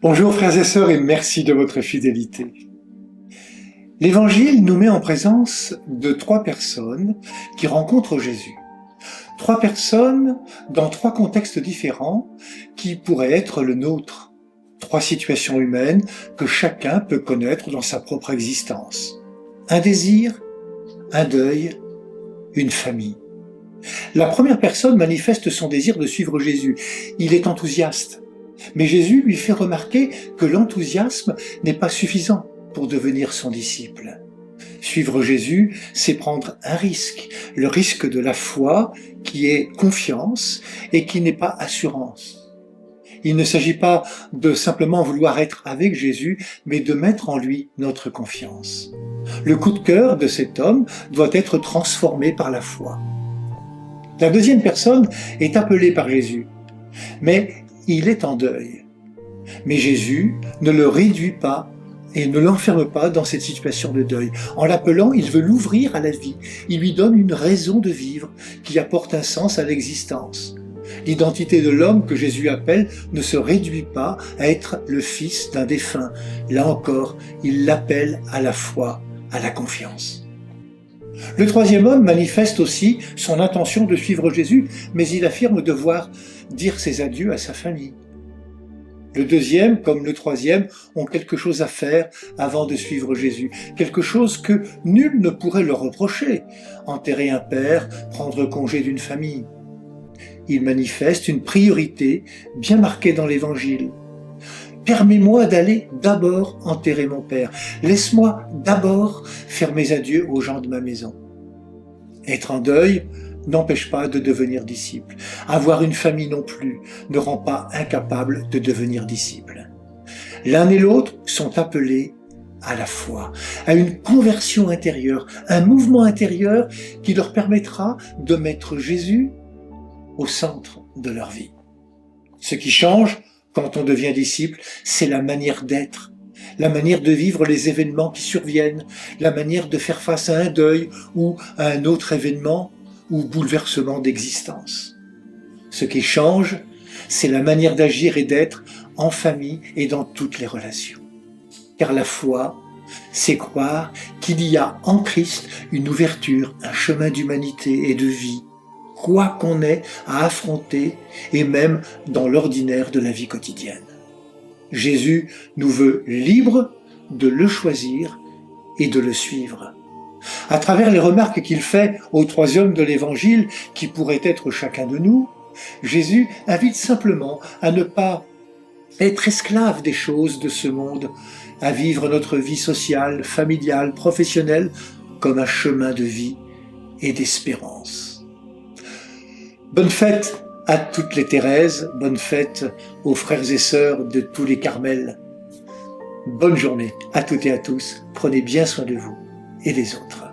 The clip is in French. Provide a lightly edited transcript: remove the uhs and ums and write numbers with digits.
Bonjour frères et sœurs et merci de votre fidélité. L'Évangile nous met en présence de trois personnes qui rencontrent Jésus. Trois personnes dans trois contextes différents qui pourraient être le nôtre. Trois situations humaines que chacun peut connaître dans sa propre existence. Un désir, un deuil, une famille. La première personne manifeste son désir de suivre Jésus. Il est enthousiaste. Mais Jésus lui fait remarquer que l'enthousiasme n'est pas suffisant pour devenir son disciple. Suivre Jésus, c'est prendre un risque, le risque de la foi qui est confiance et qui n'est pas assurance. Il ne s'agit pas de simplement vouloir être avec Jésus, mais de mettre en lui notre confiance. Le coup de cœur de cet homme doit être transformé par la foi. La deuxième personne est appelée par Jésus, mais il est en deuil. Mais Jésus ne le réduit pas et ne l'enferme pas dans cette situation de deuil. En l'appelant, il veut l'ouvrir à la vie. Il lui donne une raison de vivre qui apporte un sens à l'existence. L'identité de l'homme que Jésus appelle ne se réduit pas à être le fils d'un défunt. Là encore, il l'appelle à la foi, à la confiance. Le troisième homme manifeste aussi son intention de suivre Jésus, mais il affirme devoir dire ses adieux à sa famille. Le deuxième, comme le troisième, ont quelque chose à faire avant de suivre Jésus, quelque chose que nul ne pourrait leur reprocher, enterrer un père, prendre congé d'une famille. Ils manifestent une priorité bien marquée dans l'Évangile. Permets-moi d'aller d'abord enterrer mon père. Laisse-moi d'abord faire mes adieux aux gens de ma maison. Être en deuil n'empêche pas de devenir disciple. Avoir une famille non plus ne rend pas incapable de devenir disciple. L'un et l'autre sont appelés à la foi, à une conversion intérieure, un mouvement intérieur qui leur permettra de mettre Jésus au centre de leur vie. Ce qui change quand on devient disciple, c'est la manière d'être, la manière de vivre les événements qui surviennent, la manière de faire face à un deuil ou à un autre événement ou bouleversement d'existence. Ce qui change, c'est la manière d'agir et d'être en famille et dans toutes les relations. Car la foi, c'est croire qu'il y a en Christ une ouverture, un chemin d'humanité et de vie, quoi qu'on ait à affronter et même dans l'ordinaire de la vie quotidienne. Jésus nous veut libres de le choisir et de le suivre. À travers les remarques qu'il fait aux trois hommes de l'Évangile, qui pourraient être chacun de nous, Jésus invite simplement à ne pas être esclave des choses de ce monde, à vivre notre vie sociale, familiale, professionnelle comme un chemin de vie et d'espérance. Bonne fête à toutes les Thérèses, bonne fête aux frères et sœurs de tous les Carmels. Bonne journée à toutes et à tous, prenez bien soin de vous et des autres.